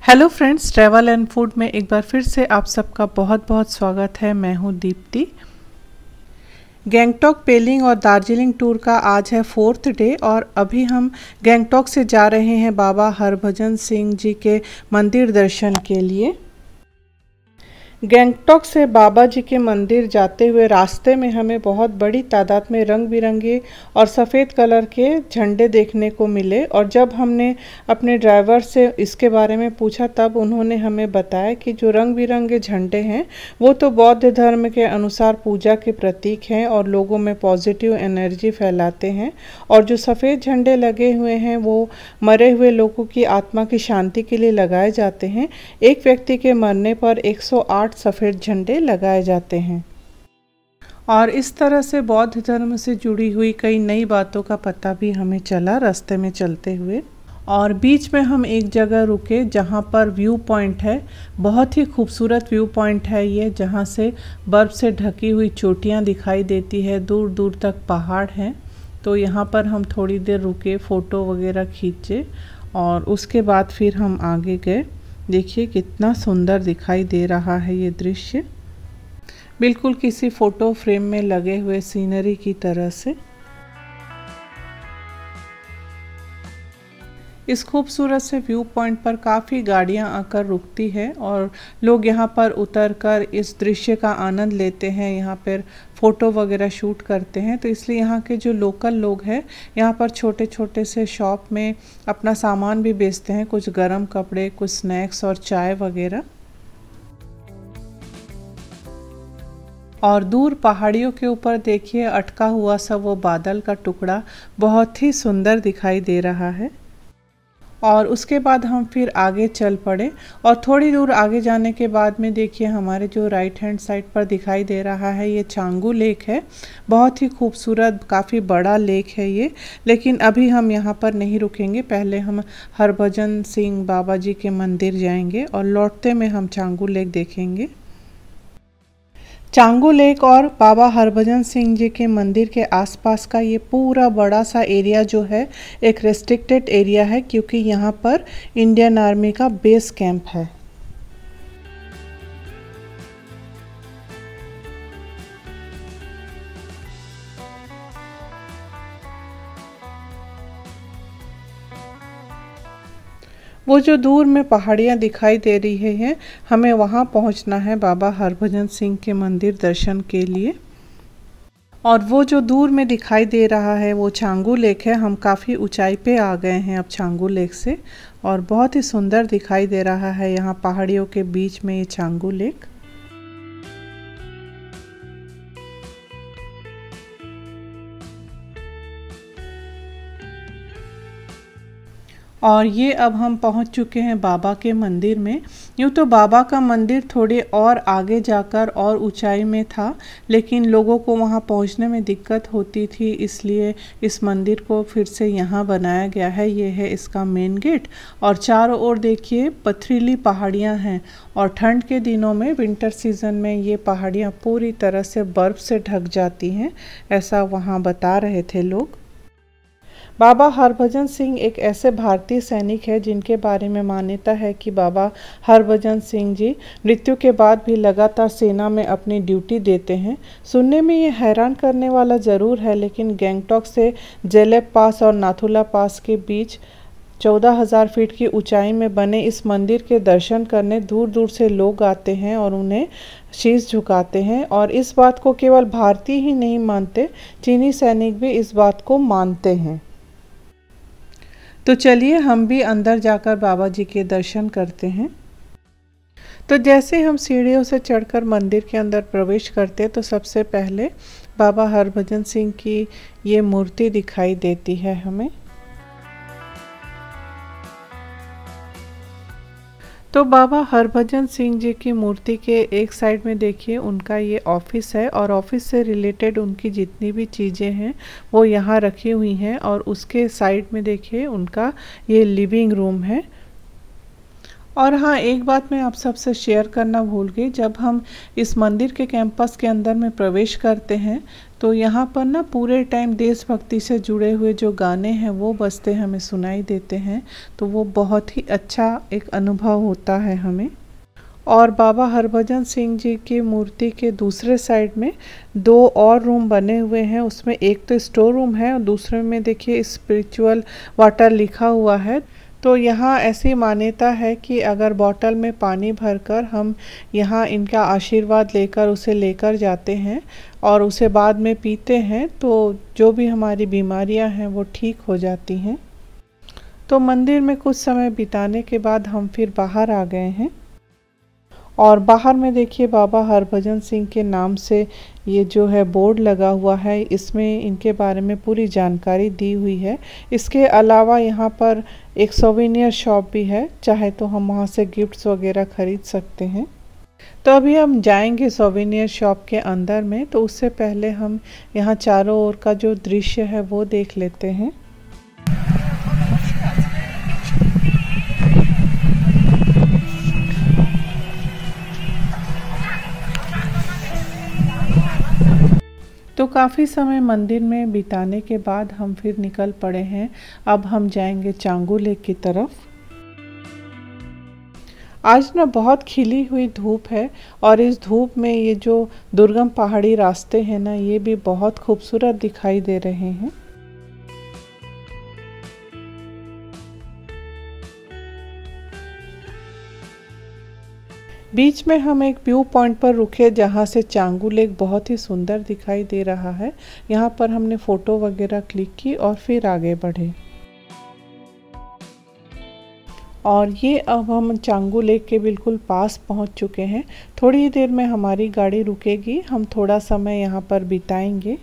Hello friends, travel and food में एक बार फिर से आप सबका बहुत बहुत स्वागत है। मैं हूं दीप्ति। गैंगटॉक, पेलिंग और दार्जिलिंग टूर का आज है 4th डे और अभी हम गैंगटॉक से जा रहे हैं बाबा हरभजन सिंह जी के मंदिर दर्शन के लिए। गैंगटॉक से बाबा जी के मंदिर जाते हुए रास्ते में हमें बहुत बड़ी तादाद में रंग बिरंगे और सफ़ेद कलर के झंडे देखने को मिले और जब हमने अपने ड्राइवर से इसके बारे में पूछा तब उन्होंने हमें बताया कि जो रंग बिरंगे झंडे हैं वो तो बौद्ध धर्म के अनुसार पूजा के प्रतीक हैं और लोगों में पॉजिटिव एनर्जी फैलाते हैं, और जो सफ़ेद झंडे लगे हुए हैं वो मरे हुए लोगों की आत्मा की शांति के लिए लगाए जाते हैं। एक व्यक्ति के मरने पर 108 सफ़ेद झंडे लगाए जाते हैं और इस तरह से बौद्ध धर्म से जुड़ी हुई कई नई बातों का पता भी हमें चला रास्ते में चलते हुए। और बीच में हम एक जगह रुके जहाँ पर व्यू पॉइंट है, बहुत ही खूबसूरत व्यू पॉइंट है ये, जहाँ से बर्फ़ से ढकी हुई चोटियाँ दिखाई देती है, दूर दूर तक पहाड़ हैं। तो यहाँ पर हम थोड़ी देर रुके, फ़ोटो वगैरह खींचे और उसके बाद फिर हम आगे गए। देखिए कितना सुंदर दिखाई दे रहा है ये दृश्य, बिल्कुल किसी फ़ोटो फ्रेम में लगे हुए सीनरी की तरह से। इस खूबसूरत से व्यू पॉइंट पर काफ़ी गाड़ियां आकर रुकती है और लोग यहां पर उतरकर इस दृश्य का आनंद लेते हैं, यहां पर फ़ोटो वगैरह शूट करते हैं। तो इसलिए यहां के जो लोकल लोग हैं यहां पर छोटे छोटे से शॉप में अपना सामान भी बेचते हैं, कुछ गर्म कपड़े, कुछ स्नैक्स और चाय वगैरह। और दूर पहाड़ियों के ऊपर देखिए अटका हुआ सा वो बादल का टुकड़ा बहुत ही सुंदर दिखाई दे रहा है। और उसके बाद हम फिर आगे चल पड़े और थोड़ी दूर आगे जाने के बाद में देखिए हमारे जो राइट हैंड साइड पर दिखाई दे रहा है ये चांगू लेक है। बहुत ही खूबसूरत, काफ़ी बड़ा लेक है ये, लेकिन अभी हम यहाँ पर नहीं रुकेंगे। पहले हम हरभजन सिंह बाबा जी के मंदिर जाएंगे और लौटते में हम चांगू लेक देखेंगे। चांगू लेक और बाबा हरभजन सिंह जी के मंदिर के आसपास का ये पूरा बड़ा सा एरिया जो है एक रेस्ट्रिक्टेड एरिया है, क्योंकि यहाँ पर इंडियन आर्मी का बेस कैंप है। वो जो दूर में पहाड़ियाँ दिखाई दे रही हैं, हमें वहाँ पहुँचना है बाबा हरभजन सिंह के मंदिर दर्शन के लिए। और वो जो दूर में दिखाई दे रहा है वो चांगू लेक है। हम काफ़ी ऊंचाई पे आ गए हैं अब चांगू लेक से और बहुत ही सुंदर दिखाई दे रहा है यहाँ पहाड़ियों के बीच में ये चांगू लेक। और ये अब हम पहुंच चुके हैं बाबा के मंदिर में। यूँ तो बाबा का मंदिर थोड़े और आगे जाकर और ऊंचाई में था, लेकिन लोगों को वहां पहुंचने में दिक्कत होती थी, इसलिए इस मंदिर को फिर से यहाँ बनाया गया है। ये है इसका मेन गेट और चारों ओर देखिए पथरीली पहाड़ियाँ हैं और ठंड के दिनों में, विंटर सीजन में ये पहाड़ियाँ पूरी तरह से बर्फ़ से ढक जाती हैं, ऐसा वहाँ बता रहे थे लोग। बाबा हरभजन सिंह एक ऐसे भारतीय सैनिक है जिनके बारे में मान्यता है कि बाबा हरभजन सिंह जी मृत्यु के बाद भी लगातार सेना में अपनी ड्यूटी देते हैं। सुनने में ये हैरान करने वाला ज़रूर है, लेकिन गैंगटॉक से जेलेब पास और नाथुला पास के बीच 14,000 फीट की ऊंचाई में बने इस मंदिर के दर्शन करने दूर दूर से लोग आते हैं और उन्हें शीश झुकाते हैं। और इस बात को केवल भारतीय ही नहीं मानते, चीनी सैनिक भी इस बात को मानते हैं। तो चलिए हम भी अंदर जाकर बाबा जी के दर्शन करते हैं। तो जैसे हम सीढ़ियों से चढ़कर मंदिर के अंदर प्रवेश करते तो सबसे पहले बाबा हरभजन सिंह की ये मूर्ति दिखाई देती है हमें। तो बाबा हरभजन सिंह जी की मूर्ति के एक साइड में देखिए उनका ये ऑफिस है और ऑफिस से रिलेटेड उनकी जितनी भी चीज़ें हैं वो यहाँ रखी हुई हैं, और उसके साइड में देखिए उनका ये लिविंग रूम है। और हाँ, एक बात मैं आप सबसे शेयर करना भूल गई, जब हम इस मंदिर के कैंपस के अंदर में प्रवेश करते हैं तो यहाँ पर ना पूरे टाइम देशभक्ति से जुड़े हुए जो गाने हैं वो बजते हमें सुनाई देते हैं। तो वो बहुत ही अच्छा एक अनुभव होता है हमें। और बाबा हरभजन सिंह जी की मूर्ति के दूसरे साइड में दो और रूम बने हुए हैं। उसमें एक तो स्टोर रूम है और दूसरे में देखिए स्पिरिचुअल वाटर लिखा हुआ है। तो यहाँ ऐसी मान्यता है कि अगर बॉटल में पानी भरकर हम यहाँ इनका आशीर्वाद लेकर उसे लेकर जाते हैं और उसे बाद में पीते हैं तो जो भी हमारी बीमारियाँ हैं वो ठीक हो जाती हैं। तो मंदिर में कुछ समय बिताने के बाद हम फिर बाहर आ गए हैं और बाहर में देखिए बाबा हरभजन सिंह के नाम से ये जो है बोर्ड लगा हुआ है, इसमें इनके बारे में पूरी जानकारी दी हुई है। इसके अलावा यहाँ पर एक सोवेनियर शॉप भी है, चाहे तो हम वहाँ से गिफ्ट्स वगैरह खरीद सकते हैं। तो अभी हम जाएंगे सोवेनियर शॉप के अंदर में, तो उससे पहले हम यहाँ चारों ओर का जो दृश्य है वो देख लेते हैं। तो काफ़ी समय मंदिर में बिताने के बाद हम फिर निकल पड़े हैं। अब हम जाएंगे चांगू लेक की तरफ। आज ना बहुत खिली हुई धूप है और इस धूप में ये जो दुर्गम पहाड़ी रास्ते हैं ना, ये भी बहुत खूबसूरत दिखाई दे रहे हैं। बीच में हम एक व्यू पॉइंट पर रुके जहाँ से चांगू लेक बहुत ही सुंदर दिखाई दे रहा है। यहाँ पर हमने फ़ोटो वगैरह क्लिक की और फिर आगे बढ़े। और ये अब हम चांगू लेक के बिल्कुल पास पहुँच चुके हैं। थोड़ी ही देर में हमारी गाड़ी रुकेगी, हम थोड़ा समय यहाँ पर बिताएंगे।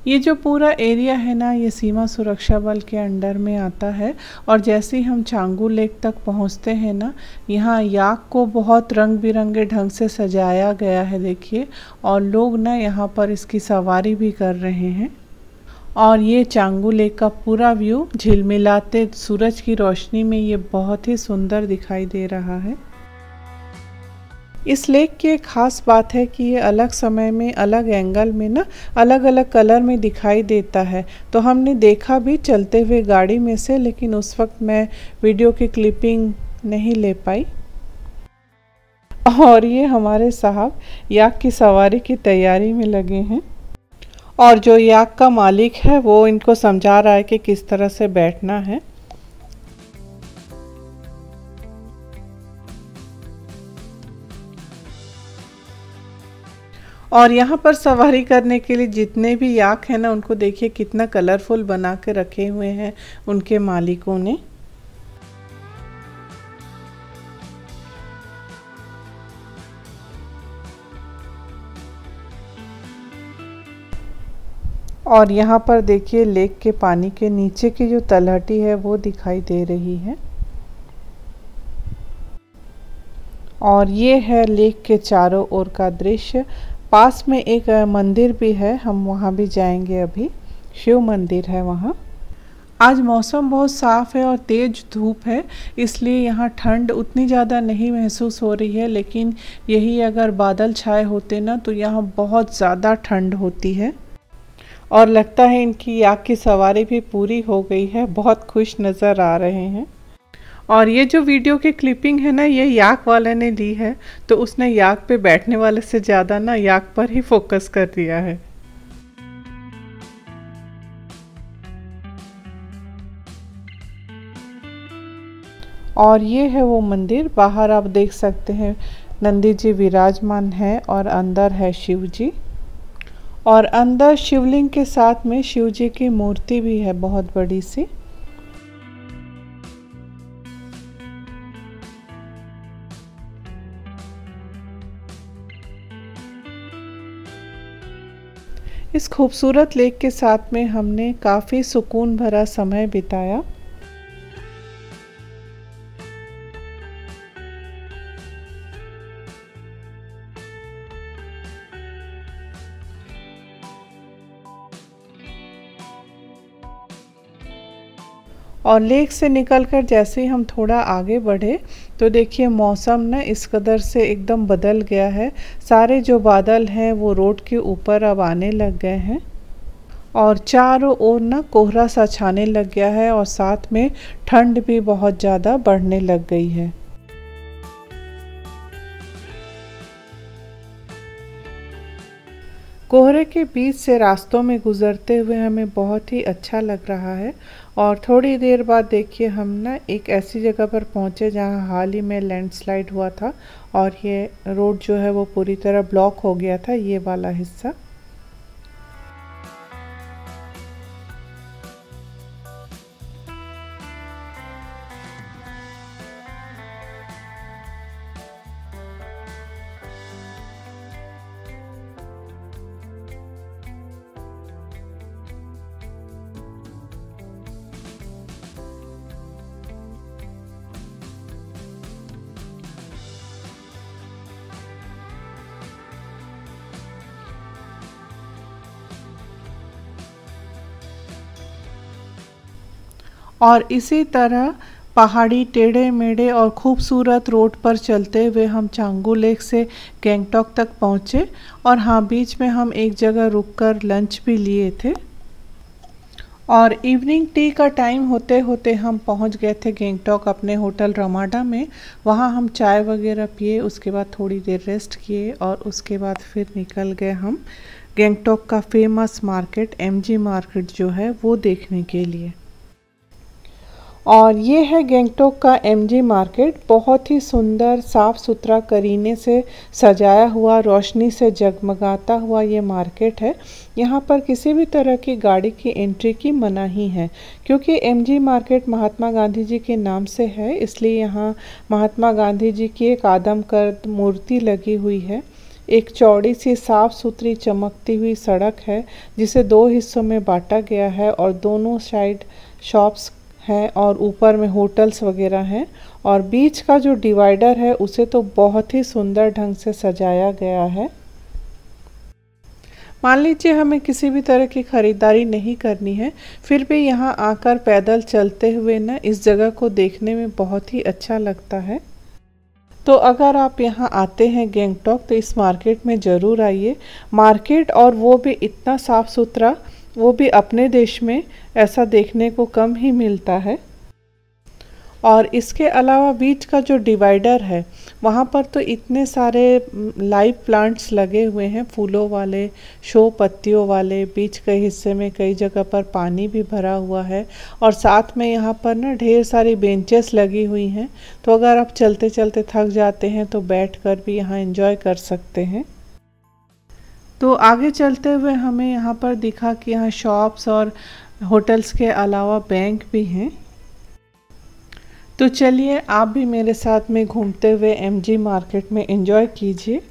ये जो पूरा एरिया है ना, ये सीमा सुरक्षा बल के अंडर में आता है। और जैसे ही हम चांगू लेक तक पहुंचते हैं ना, यहाँ याक को बहुत रंग बिरंगे ढंग से सजाया गया है देखिए, और लोग ना यहाँ पर इसकी सवारी भी कर रहे हैं। और ये चांगू लेक का पूरा व्यू झिलमिलाते सूरज की रोशनी में ये बहुत ही सुंदर दिखाई दे रहा है। इस लेक की एक ख़ास बात है कि ये अलग समय में अलग एंगल में ना अलग अलग कलर में दिखाई देता है। तो हमने देखा भी चलते हुए गाड़ी में से, लेकिन उस वक्त मैं वीडियो की क्लिपिंग नहीं ले पाई। और ये हमारे साहब याक की सवारी की तैयारी में लगे हैं और जो याक का मालिक है वो इनको समझा रहा है कि किस तरह से बैठना है। और यहाँ पर सवारी करने के लिए जितने भी याक हैं ना, उनको देखिए कितना कलरफुल बना के रखे हुए हैं उनके मालिकों ने। और यहाँ पर देखिए लेक के पानी के नीचे की जो तलहटी है वो दिखाई दे रही है। और ये है लेक के चारों ओर का दृश्य। पास में एक मंदिर भी है, हम वहाँ भी जाएंगे अभी। शिव मंदिर है वहाँ। आज मौसम बहुत साफ़ है और तेज़ धूप है, इसलिए यहाँ ठंड उतनी ज़्यादा नहीं महसूस हो रही है। लेकिन यही अगर बादल छाए होते ना तो यहाँ बहुत ज़्यादा ठंड होती है। और लगता है इनकी याक की सवारी भी पूरी हो गई है, बहुत खुश नज़र आ रहे हैं। और ये जो वीडियो की क्लिपिंग है ना, ये याक वाले ने ली है, तो उसने याक पे बैठने वाले से ज़्यादा ना याक पर ही फोकस कर दिया है। और ये है वो मंदिर, बाहर आप देख सकते हैं नंदी जी विराजमान है और अंदर है शिव जी। और अंदर शिवलिंग के साथ में शिव जी की मूर्ति भी है बहुत बड़ी सी। इस खूबसूरत लेक के साथ में हमने काफ़ी सुकून भरा समय बिताया। और लेक से निकलकर जैसे ही हम थोड़ा आगे बढ़े तो देखिए मौसम ना इस कदर से एकदम बदल गया है। सारे जो बादल हैं वो रोड के ऊपर अब आने लग गए हैं और चारों ओर ना कोहरा सा छाने लग गया है और साथ में ठंड भी बहुत ज़्यादा बढ़ने लग गई है। कोहरे के बीच से रास्तों में गुजरते हुए हमें बहुत ही अच्छा लग रहा है और थोड़ी देर बाद देखिए हम ना एक ऐसी जगह पर पहुंचे जहां हाल ही में लैंडस्लाइड हुआ था और ये रोड जो है वो पूरी तरह ब्लॉक हो गया था, ये वाला हिस्सा। और इसी तरह पहाड़ी टेढ़े मेढ़े और खूबसूरत रोड पर चलते हुए हम चांगू लेक से गैंगटॉक तक पहुँचे और हाँ, बीच में हम एक जगह रुककर लंच भी लिए थे और इवनिंग टी का टाइम होते होते हम पहुंच गए थे गैंगटॉक अपने होटल रमाडा में। वहां हम चाय वगैरह पिए, उसके बाद थोड़ी देर रेस्ट किए और उसके बाद फिर निकल गए हम गैंगटॉक का फेमस मार्केट एमजी मार्केट जो है वो देखने के लिए। और ये है गैंगटॉक का एमजी मार्केट। बहुत ही सुंदर साफ़ सुथरा करीने से सजाया हुआ, रोशनी से जगमगाता हुआ ये मार्केट है। यहाँ पर किसी भी तरह की गाड़ी की एंट्री की मनाही है क्योंकि एमजी मार्केट महात्मा गांधी जी के नाम से है, इसलिए यहाँ महात्मा गांधी जी की एक आदमकद मूर्ति लगी हुई है। एक चौड़ी सी साफ़ सुथरी चमकती हुई सड़क है जिसे दो हिस्सों में बांटा गया है और दोनों साइड शॉप्स हैं और ऊपर में होटल्स वगैरह हैं और बीच का जो डिवाइडर है उसे तो बहुत ही सुंदर ढंग से सजाया गया है। मान लीजिए हमें किसी भी तरह की ख़रीदारी नहीं करनी है, फिर भी यहाँ आकर पैदल चलते हुए ना इस जगह को देखने में बहुत ही अच्छा लगता है। तो अगर आप यहाँ आते हैं गैंगटॉक तो इस मार्केट में ज़रूर आइए। मार्केट और वो भी इतना साफ़ सुथरा, वो भी अपने देश में ऐसा देखने को कम ही मिलता है। और इसके अलावा बीच का जो डिवाइडर है वहाँ पर तो इतने सारे लाइव प्लांट्स लगे हुए हैं, फूलों वाले, शो पत्तियों वाले। बीच के हिस्से में कई जगह पर पानी भी भरा हुआ है और साथ में यहाँ पर ना ढेर सारी बेंचेस लगी हुई हैं, तो अगर आप चलते चलते थक जाते हैं तो बैठकर भी यहाँ एंजॉय कर सकते हैं। तो आगे चलते हुए हमें यहाँ पर दिखा कि यहाँ शॉप्स और होटल्स के अलावा बैंक भी हैं। तो चलिए आप भी मेरे साथ में घूमते हुए एमजी मार्केट में एंजॉय कीजिए।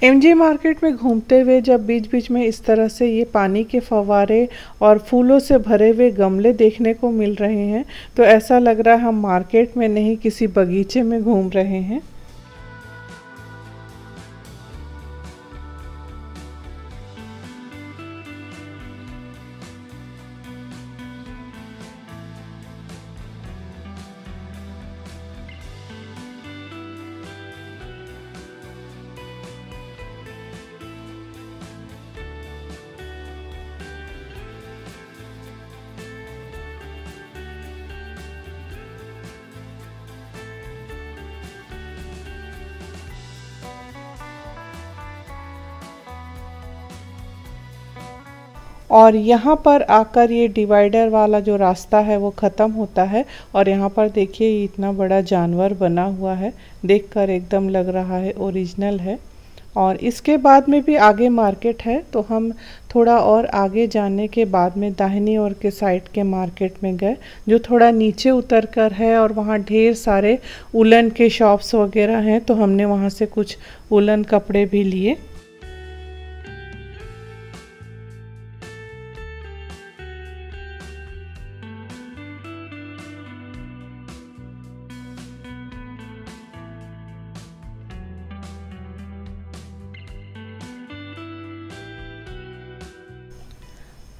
एमजी मार्केट में घूमते हुए जब बीच बीच में इस तरह से ये पानी के फव्वारे और फूलों से भरे हुए गमले देखने को मिल रहे हैं तो ऐसा लग रहा है हम मार्केट में नहीं किसी बगीचे में घूम रहे हैं। और यहाँ पर आकर ये डिवाइडर वाला जो रास्ता है वो ख़त्म होता है। और यहाँ पर देखिए ये इतना बड़ा जानवर बना हुआ है, देखकर एकदम लग रहा है ओरिजिनल है। और इसके बाद में भी आगे मार्केट है, तो हम थोड़ा और आगे जाने के बाद में दाहिनी ओर के साइड के मार्केट में गए, जो थोड़ा नीचे उतर कर है। और वहाँ ढेर सारे उलन के शॉप्स वगैरह हैं, तो हमने वहाँ से कुछ उलन कपड़े भी लिए।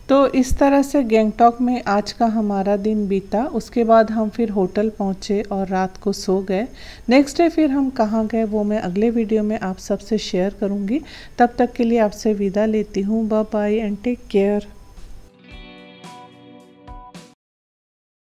तो इस तरह से गैंगटॉक में आज का हमारा दिन बीता। उसके बाद हम फिर होटल पहुँचे और रात को सो गए। नेक्स्ट डे फिर हम कहाँ गए वो मैं अगले वीडियो में आप सबसे शेयर करूँगी। तब तक के लिए आपसे विदा लेती हूँ। Bye bye and take care.